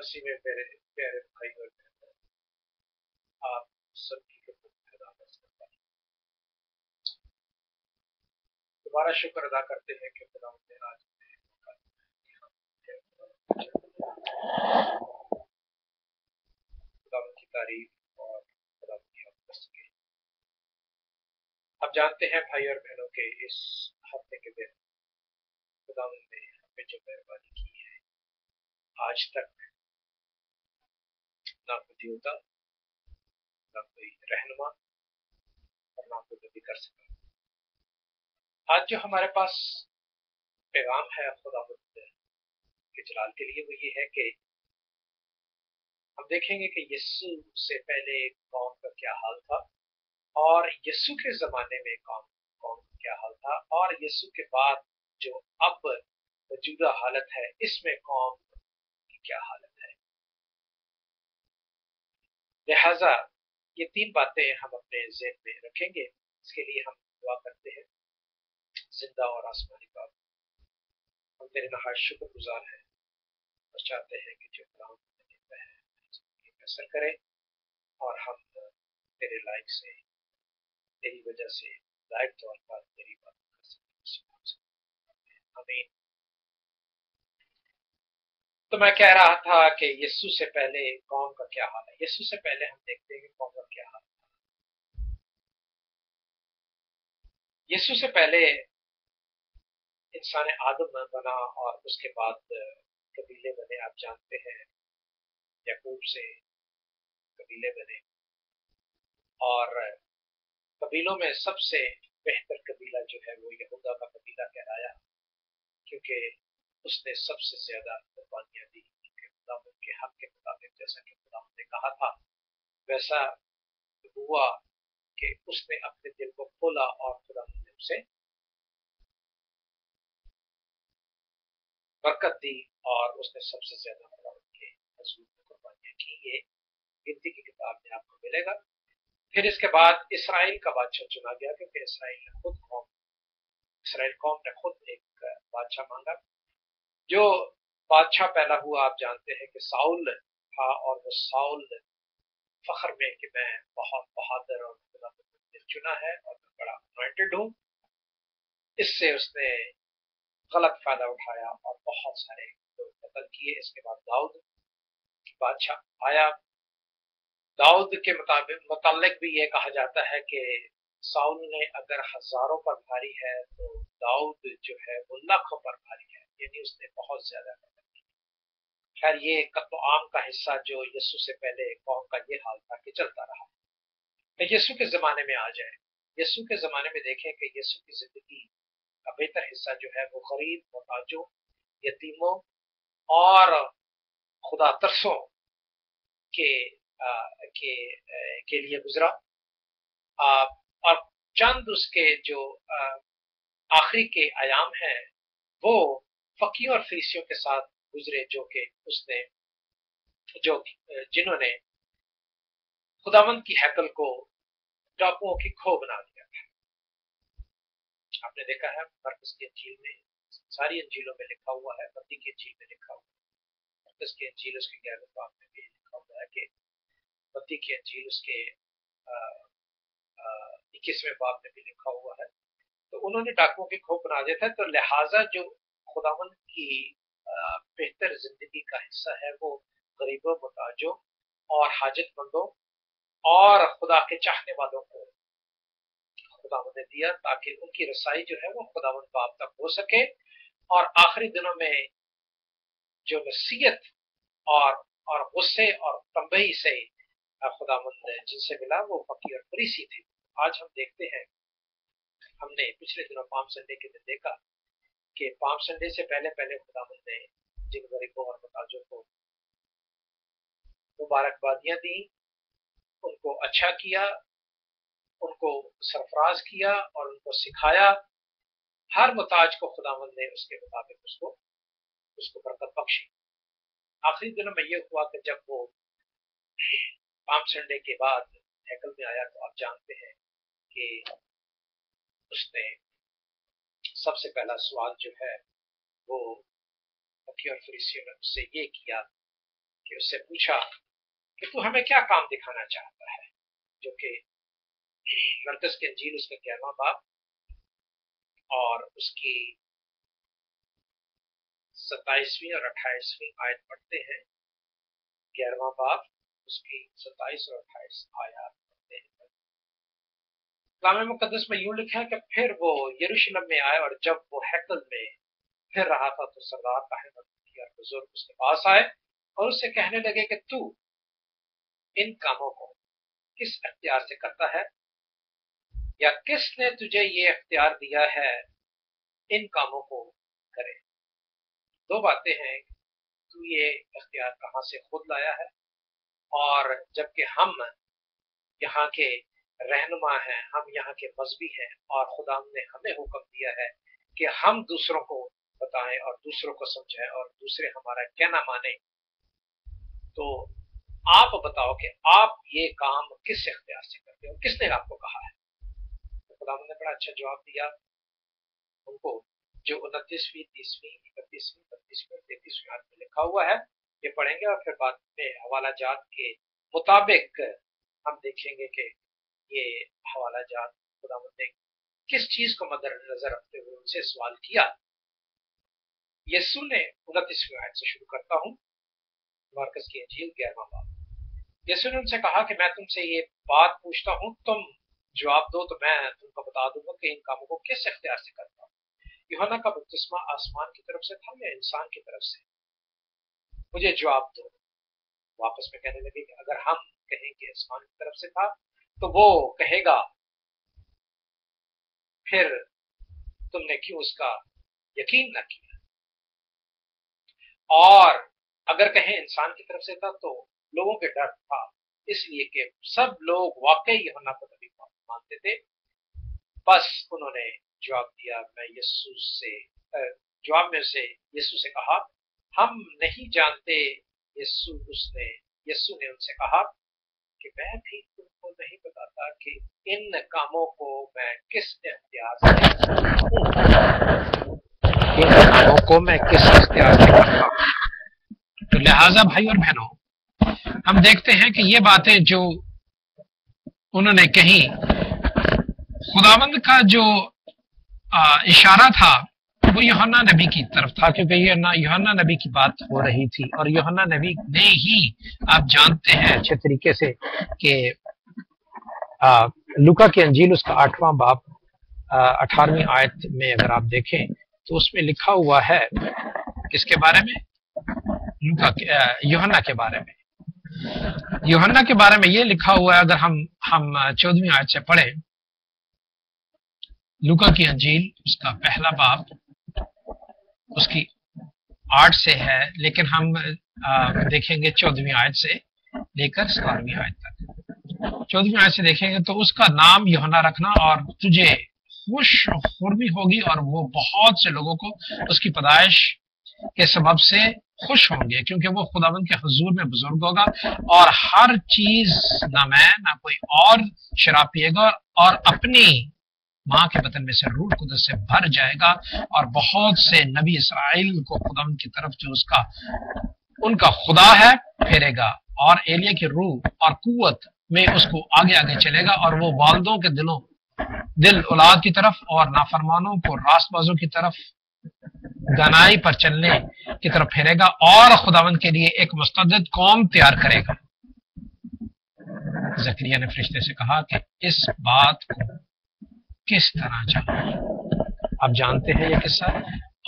मसीह में मेरे प्यारे भाई और बहनों, आप सभी के प्रति अदा करता हूं। दोबारा शुक्र अदा करते हैं कि खुदा ने आज खुदा की तारीफ और खुदा की हमदस्त की। आप जानते हैं भाई और बहनों के इस हफ्ते के दिन खुदा ने हमें जो मेहरबानी की है, आज तक ना कोई देवता, ना कोई रहनुमा और ना कोई नबी कर सका। आज जो हमारे पास पैगाम है खुदा के जलाल के लिए, वो ये है कि हम देखेंगे कि यीशु से पहले कौम का क्या हाल था और यीशु के जमाने में कौम का क्या हाल था, और यीशु के बाद जो अब मौजूदा हालत है इसमें कौम की क्या हालत है। लिहाजा ये तीन बातें हम अपने ज़हन में रखेंगे। इसके लिए हम दुआ करते हैं। जिंदा और आसमानी बाप, हम तेरे नहायत शुक्रगुजार हैं और चाहते हैं कि जो कलाम देता है असर करे और हम तेरे लायक से, तेरी वजह से लायक तौर पर तेरी बात कर सकें। आमीन। तो मैं कह रहा था कि यीशु से पहले कौम का क्या हाल है। यीशु से पहले हम देखते हैं कि कौम का क्या हाल था। यीशु से पहले इंसान आदम बना और उसके बाद कबीले बने। आप जानते हैं याकूब से कबीले बने, और कबीलों में सबसे बेहतर कबीला जो है वो यहूदा का कबीला कहलाया, क्योंकि उसने सबसे ज्यादा कुर्बानियां दी। खुदा के हक के मुताबिक, जैसा कि खुदा ने कहा था वैसा हुआ कि उसने अपने दिल को खोला और खुदा ने उसे बरकत दी और उसने सबसे ज्यादा खुदा के हजूर में कुर्बानियां की। ये गिनती की किताब में आपको मिलेगा। फिर इसके बाद इसराइल का बादशाह चुना गया, क्योंकि इसराइल कौम ने खुद एक बादशाह मांगा। जो बादशाह पैदा हुआ, आप जानते हैं कि साउल था, और वो साउल फख्र में कि मैं बहुत बहादुर और खुदा ने चुना है और मैं बड़ा अनॉइंटेड हूँ, इससे उसने गलत फायदा उठाया और बहुत सारे लोग कत्ल किए। इसके बाद दाऊद बादशाह आया। दाऊद के मुतालिक भी ये कहा जाता है कि साउल ने अगर हजारों पर भारी है तो दाऊद जो है वो लाखों पर भारी है, यानी उसने बहुत ज्यादा कत्ल किया। खैर, ये कत्ल आम का हिस्सा जो यीशु से पहले कौम का ये हाल था कि चलता रहा। तो यीशु के जमाने में आ जाए। यीशु के जमाने में देखें कि यीशु की जिंदगी का बेहतर हिस्सा जो है वो गरीब, मोहताजों, यतीमों और खुदा तरसों के के लिए गुजरा। और चंद उसके जो आखिरी के आयाम हैं वो फकी और फरीसियों के साथ गुजरे, जो कि उसने जिन्होंने खुदावंद की हैकल को डाकुओं की खो बना दिया था। आपने देखा है मरकस की अंजील में, सारी अंजीलों में लिखा हुआ है, मत्ती की अंजील में लिखा हुआ है, मरकस की अंजील उसके 11वें बाब में भी लिखा हुआ है कि मत्ती की अंजील उसके 21वें बाब में भी लिखा हुआ है। तो उन्होंने डाकुओं की खो बना दिया था। तो लिहाजा जो खुदावंद की बेहतर जिंदगी का हिस्सा है वो गरीबों, मुताजों और हाजतमंदों और खुदा के चाहने वालों को खुदावंद ने दिया, ताकि उनकी रसाई जो है वो खुदावंद बाप तक हो सके। और आखिरी दिनों में जो नसीहत और गुस्से और तंबई से खुदावंद जिनसे मिला वो फकीर और फरीसी थे। आज हम देखते हैं, हमने पिछले दिनों पाम संडे के दिन देखा कि पाम संडे से पहले पहले खुदावंद ने जिन गरीबों और मुताजों को मुबारकबादियां दी, उनको अच्छा किया, उनको सरफराज किया और उनको सिखाया। हर मुताज को खुदावंद ने उसके मुताबिक उसको बरकत बख्शी। आखिरी दिनों में यह हुआ कि जब वो पाम संडे के बाद हैकल में आया, तो आप जानते हैं कि उसने सबसे पहला सवाल जो है वो फकीर और फरीसियों ने उससे ये किया कि उससे पूछा कि तू हमें क्या काम दिखाना चाहता है, जो कि मरकज की इंजील उसका 11वां बाब और उसकी 27वीं और 28वीं आयत पढ़ते हैं। 11वां बाब उसकी 27 और 28 आयत पढ़ते हैं। कलाम मुकद्दस में यूं लिखा है कि फिर वो यरूशलेम में आए और जब वो हैकल में फिर रहा था तो सरदार काहिन और बुजुर्ग उसके पास आए और उससे कहने लगे कि तू इन कामों को किस अख्तियार से करता है, या किसने तुझे ये अख्तियार दिया है इन कामों को करे। दो बातें हैं, तू ये अख्तियार कहां से खुद लाया है, और जबकि हम यहाँ के रहनुमा हैं, हम यहाँ के मजहबी हैं और खुदा ने हमें हुक्म दिया है कि हम दूसरों को बताएं और दूसरों को समझाएं और दूसरे हमारा कहना माने, तो आप बताओ कि आप ये काम किस इख्तियार से करते हो, किसने आपको कहा है। तो खुदा ने बड़ा अच्छा जवाब दिया उनको, जो 29वीं 30वीं 31वीं 32वीं और 33वीं आयत में लिखा हुआ है। ये पढ़ेंगे और फिर बाद में हवाला जात के मुताबिक हम देखेंगे कि ये हवाला जात खुदा ने किस चीज को मद्देनजर रखते हुए उनसे सवाल किया। यीशु ने 29वीं आयत से शुरू करता हूं, मरकज की इंजील 11वां बाब। यीशु ने उनसे कहा कि मैं तुमसे ये बात पूछता हूं, तुम जवाब दो तो मैं तुमको बता दूंगा कि इन कामों को किस इख्तियार से करता हूं। यूहन्ना का बपतिस्मा आसमान की तरफ से था या इंसान की तरफ से? मुझे जवाब दो। वापस में कहने लगे कि अगर हम कहें कि आसमान की तरफ से था तो वो कहेगा फिर तुमने क्यों उसका यकीन न किया, और अगर कहें इंसान की तरफ से था तो लोगों के डर था, इसलिए कि सब लोग वाकई यूहन्ना को नबी मानते थे। बस उन्होंने जवाब दिया, मैं यीशु से जवाब में से यीशु से कहा हम नहीं जानते। यीशु ने उनसे कहा कि मैं भी तुमको नहीं बताता कि इन कामों को मैं किस इख्तियार से करता हूं। तो लिहाजा भाई और बहनों, हम देखते हैं कि ये बातें जो उन्होंने कही, खुदावंद का जो इशारा था वो यूहन्ना नबी की तरफ था, क्योंकि यूहन्ना नबी की बात हो रही थी और यूहन्ना नबी ने ही, आप जानते हैं अच्छे तरीके से कि लूका की अंजील उसका 8वां बाब 18वीं आयत में अगर आप देखें तो उसमें लिखा हुआ है किसके बारे में, यूहन्ना के बारे में। यूहन्ना के बारे में ये लिखा हुआ है, अगर हम 14वीं आयत से पढ़े, लूका की अंजील उसका पहला बाब उसकी 8 से है, लेकिन हम देखेंगे 14वीं आयत से लेकर 17वीं आयत तक। 14वीं आयत से देखेंगे तो उसका नाम यूहन्ना रखना और तुझे खुशखुर्मी होगी, और वो बहुत से लोगों को उसकी पैदाइश के सबब से खुश होंगे, क्योंकि वो खुदावंद के हुजूर में बुजुर्ग होगा और हर चीज ना मैं ना कोई और शराब पिएगा और अपनी माँ के बतन में से रूह कुदस से भर जाएगा, और बहुत से नबी इसराइल को खुदावंद की तरफ जो उसका उनका खुदा है फेरेगा, और एलिया की रूह और कुव्वत में उसको आगे आगे चलेगा, और वो वालिदों के दिल औलाद की तरफ और नाफरमानों को रास्तबाजों की तरफ गनाई पर चलने की तरफ फेरेगा, और खुदावंद के लिए एक मुस्तअद कौम तैयार करेगा। जकरिया ने फरिश्ते से कहा कि इस बात को किस तरह जाना, आप जानते हैं ये किस्सा।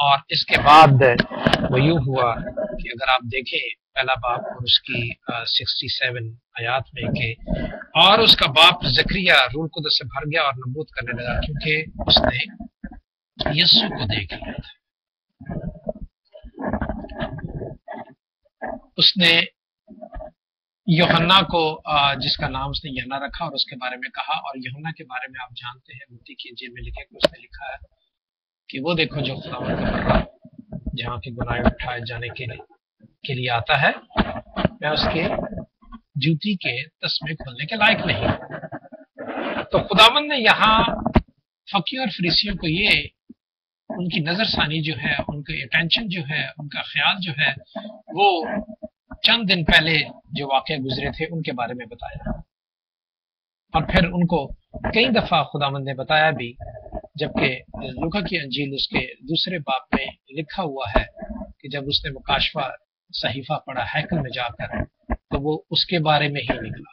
और इसके बाद वो यूं हुआ कि अगर आप देखें पहला बाप और उसकी 67 आयात में के, और उसका बाप जकरिया रूह कुदस से भर गया और नबूत करने लगा, क्योंकि उसने यीशु को देख लिया था। उसने यूहन्ना को, जिसका नाम उसने यूहन्ना रखा और उसके बारे में कहा, और यूहन्ना के बारे में आप जानते हैं मत्ती की इंजील में लिखे, उसने लिखा है कि वो देखो जो खुदावंद का बंदा जहाँ के गुनाह उठाए जाने के लिए आता है, मैं उसके जूती के तस्मे खोलने के लायक नहीं। तो खुदावंद ने यहाँ फकीर और फरीसियों को ये उनकी नजरसानी जो है, उनकी अटेंशन जो है, उनका ख्याल जो है, वो चंद दिन पहले जो वाक़े गुजरे थे उनके बारे में बताया, और फिर उनको कई दफ़ा खुदावंद ने बताया भी, जबकि लूका की अंजील उसके दूसरे बाब में लिखा हुआ है कि जब उसने मुकाशफा सहीफा पढ़ा हैकल में जाकर, तो वो उसके बारे में ही निकला,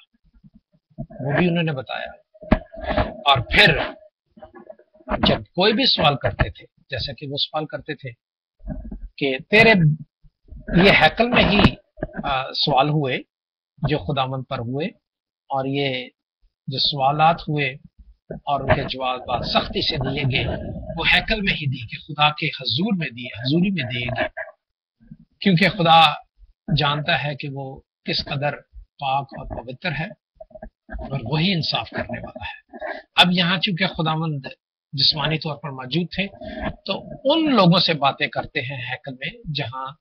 वो भी उन्होंने बताया। और फिर जब कोई भी सवाल करते थे, जैसा कि वो सवाल करते थे कि तेरे ये हैकल में ही सवाल हुए जो खुदावंद पर हुए, और ये जो सवालात हुए और उनके जवाब सख्ती से दिए गए, वो हैकल में ही दिए गए, खुदा के हजूर में दिए, हजूरी में दिए गए, क्योंकि खुदा जानता है कि वो किस कदर पाक और पवित्र है और वही इंसाफ करने वाला है। अब यहाँ चूंकि खुदावंद जिस्मानी तौर पर मौजूद थे, तो उन लोगों से बातें करते हैं हैकल में जहां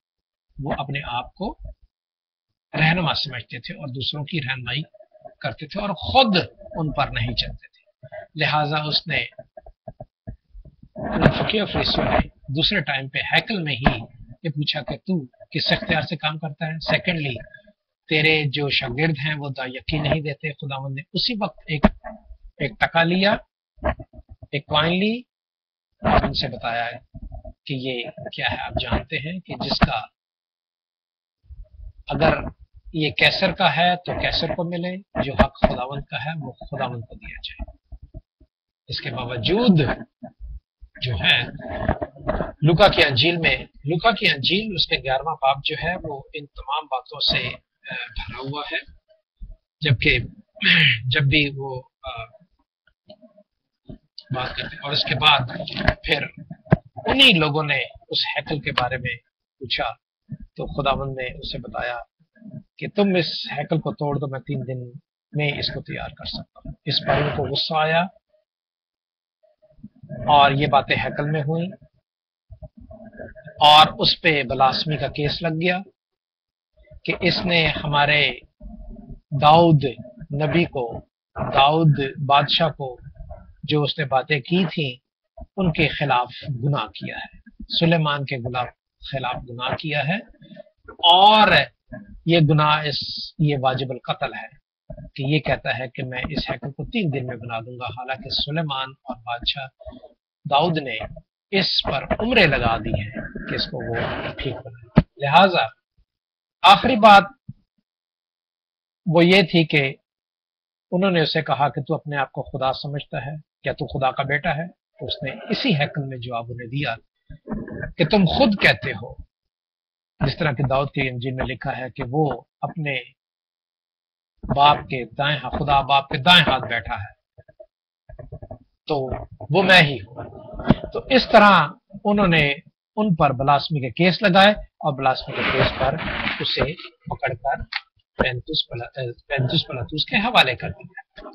वो अपने आप को रहनुमा समझते थे और दूसरों की रहनुमाई करते थे और खुद उन पर नहीं चलते थे। लिहाजा उसने फकीर फरीसियों ने दूसरे टाइम पे हैकल में ही ये पूछा कि तू किस इख्तियार से काम करता है। सेकेंडली, तेरे जो शागिर्द हैं वो यकीन नहीं देते। खुदावंद ने उसी वक्त एक टका लिया, एक कॉइन ली और उनसे बताया है कि ये क्या है। आप जानते हैं कि जिसका अगर ये कैसर का है तो कैसर को मिले, जो हक खुदावंद का है वो खुदावंद को दिया जाए। इसके बावजूद जो है लूका की अंजील उसके 11वां बाब जो है वो इन तमाम बातों से भरा हुआ है। जबकि जब भी वो बात करते, और इसके बाद फिर उन्हीं लोगों ने उस हैकल के बारे में पूछा, तो खुदावंद ने उसे बताया कि तुम इस हैकल को तोड़ दो, मैं 3 दिन में इसको तैयार कर सकता हूँ। इस पर उनको गुस्सा आया और ये बातें हैकल में हुई और उस पे बलास्मी का केस लग गया कि इसने हमारे दाऊद नबी को, दाऊद बादशाह को जो उसने बातें की थी उनके खिलाफ गुनाह किया है, सुलेमान के खिलाफ गुनाह किया है, और ये गुनाह ये वाजिबुल कत्ल है कि ये कहता है कि मैं इस हैकल को 3 दिन में बना दूंगा। हालांकि सुलेमान और बादशाह दाऊद ने इस पर उम्रें लगा दी हैं कि इसको वो ठीक बनाए। लिहाजा आखिरी बात वो ये थी कि उन्होंने उसे कहा कि तू अपने आप को खुदा समझता है, क्या तू खुदा का बेटा है? तो उसने इसी हैकल में जवाब उन्हें दिया कि तुम खुद कहते हो, जिस तरह कि दाऊद की इंजील में लिखा है कि वो अपने बाप के दाएं हाथ, खुदा बाप के दाएं हाथ बैठा है, तो वो मैं ही हूं। तो इस तरह उन्होंने उन पर बलास्मी के केस लगाए और बलास्मी के केस पर उसे पकड़कर पेंतुस पिलातुस के हवाले कर दिया।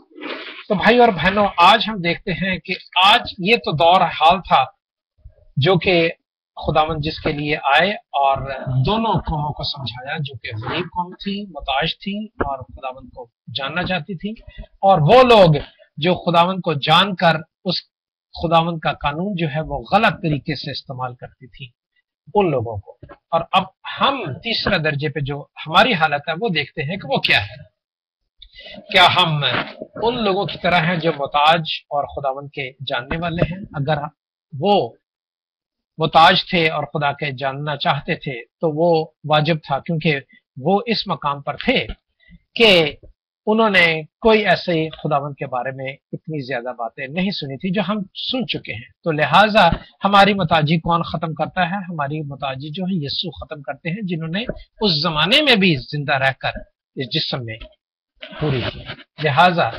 तो भाई और बहनों, आज हम देखते हैं कि आज ये तो दौर हाल था जो कि खुदावंद जिसके लिए आए और दोनों कौमों को समझाया, जो कि गरीब कौम थी, मुताज थी और खुदावंद को जानना चाहती थी, और वो लोग जो खुदावंद को जानकर उस खुदावंद का कानून जो है वो गलत तरीके से इस्तेमाल करती थी, उन लोगों को। और अब हम तीसरा दर्जे पे जो हमारी हालत है वो देखते हैं कि वो क्या है। क्या हम उन लोगों की तरह हैं जो मुताज और खुदावंद के जानने वाले हैं? अगर वो मुताज थे और खुदा के जानना चाहते थे तो वो वाजिब था, क्योंकि वो इस मकाम पर थे कि उन्होंने कोई ऐसे खुदावंद के बारे में इतनी ज्यादा बातें नहीं सुनी थी जो हम सुन चुके हैं। तो लिहाजा हमारी मुताजी कौन खत्म करता है? हमारी मुताजी जो है यीशु खत्म करते हैं, जिन्होंने उस जमाने में भी जिंदा रहकर इस जिस्म में पूरी की। लिहाजा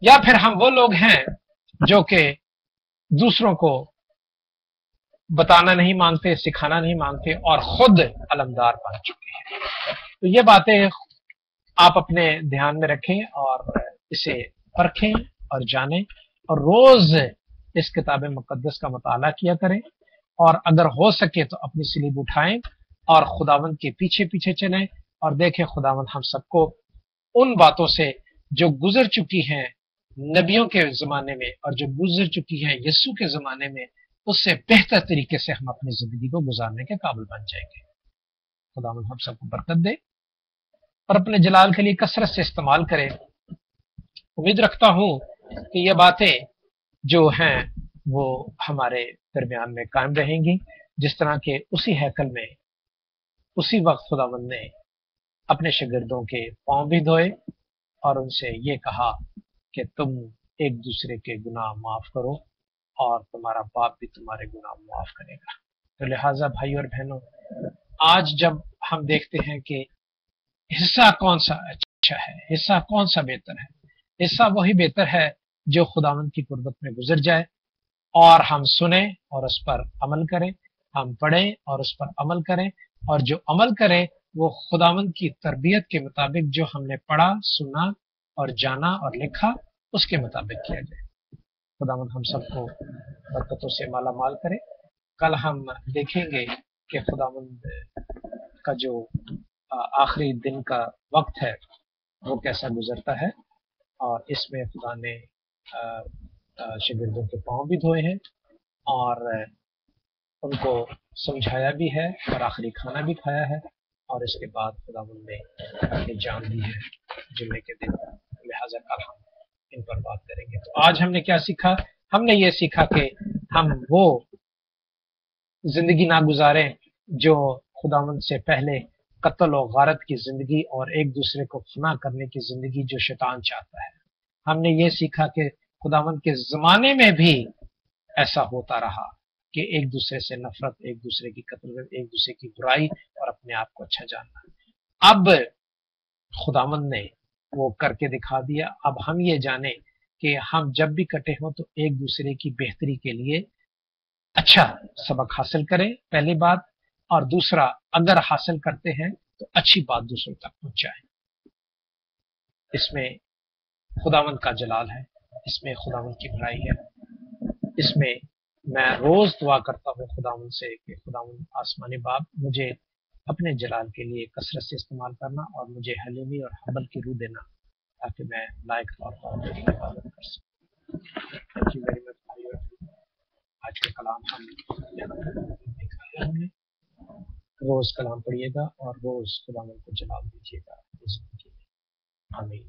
या फिर हम वो लोग हैं जो कि दूसरों को बताना नहीं मांगते, सिखाना नहीं मांगते और खुद अलमदार बन चुके हैं। तो ये बातें आप अपने ध्यान में रखें और इसे परखें और जानें, और रोज इस किताब मुकद्दस का मुताला किया करें, और अगर हो सके तो अपनी सलीब उठाएं और खुदावंद के पीछे पीछे चलें और देखें खुदावंद हम सबको उन बातों से जो गुजर चुकी हैं नबियों के जमाने में और जो गुजर चुकी हैं यीशु के जमाने में, उससे बेहतर तरीके से हम अपनी जिंदगी को गुजारने के काबिल बन जाएंगे। खुदावंद हम सबको बरकत दे। اور اپنے جلال کے لیے کثرت سے استعمال کرے۔ امید رکھتا ہوں کہ یہ باتیں جو ہیں وہ ہمارے درمیان میں قائم رہیں گی، جس طرح کہ اسی ہیکل میں اسی وقت خداوند نے اپنے شاگردوں کے پاؤں بھی دھوئے اور ان سے یہ کہا کہ تم ایک دوسرے کے گناہ معاف کرو اور تمہارا باپ بھی تمہارے گناہ معاف کرے گا۔ تو لہٰذا بھائی اور بہنوں، آج جب ہم دیکھتے ہیں کہ حصہ کون سا اچھا ہے، حصہ کون سا بہتر ہے، حصہ وہی بہتر ہے جو خداوند کی قربت میں گزر جائے اور ہم سنیں اور اس پر عمل کریں، ہم پڑھیں اور اس پر عمل کریں، اور جو عمل کریں وہ خداوند کی تربیت کے مطابق جو ہم نے پڑھا، سنا اور جانا اور لکھا اس کے مطابق کیا جائے۔ خداوند ہم سب کو برکتوں سے مالا مال کرے۔ کل ہم دیکھیں گے کہ خداوند کا جو آخری دن کا وقت ہے وہ کیسا گزرتا ہے، اور اس میں خدا نے شاگردوں کے پاؤں بھی دھوئے ہیں اور ان کو سمجھایا بھی ہے اور آخری کھانا بھی کھایا ہے، اور اس کے بعد خداوند نے اپنی جان دی ہے جمعے کے دن۔ لہٰذا کل ہم ان پر بات کریں گے۔ تو آج ہم نے کیا سیکھا؟ ہم نے یہ سیکھا کہ ہم وہ زندگی نہ گزاریں جو خداوند سے پہلے قتل و غارت کی زندگی اور ایک دوسرے کو فنا کرنے کی زندگی جو شیطان چاہتا ہے۔ ہم نے یہ سیکھا کہ خداوند کے زمانے میں بھی ایسا ہوتا رہا کہ ایک دوسرے سے نفرت، ایک دوسرے کی قتل، ایک دوسرے کی برائی اور اپنے آپ کو اچھا جاننا۔ اب خداوند نے وہ کر کے دکھا دیا۔ اب ہم یہ جانیں کہ ہم جب بھی کٹے ہوں تو ایک دوسرے کی بہتری کے لیے اچھا سبق حاصل کریں، پہلی بات، اور دوسرا اگر حاصل کرتے ہیں تو اچھی بات دوسروں تک پہنچائیں۔ اس میں خداوند کا جلال ہے، اس میں خداوند کی بڑائی ہے، اس میں میں روز دعا کرتا ہوں خداوند سے کہ خداوند آسمانی باپ مجھے اپنے جلال کے لیے کثرت سے استعمال کرنا اور مجھے حلیمی اور حبل کی روح دینا تاکہ میں لائق طور پر تیری عبادت کر سکوں۔ تھینک یو ویری مچ بھائی اور بہنوں۔ آج کا کلام ہم دیکھا ہے، ہم نے روز کلام پڑھیے گا اور روز خداوند کو جلال دیجیے گا۔ آمین۔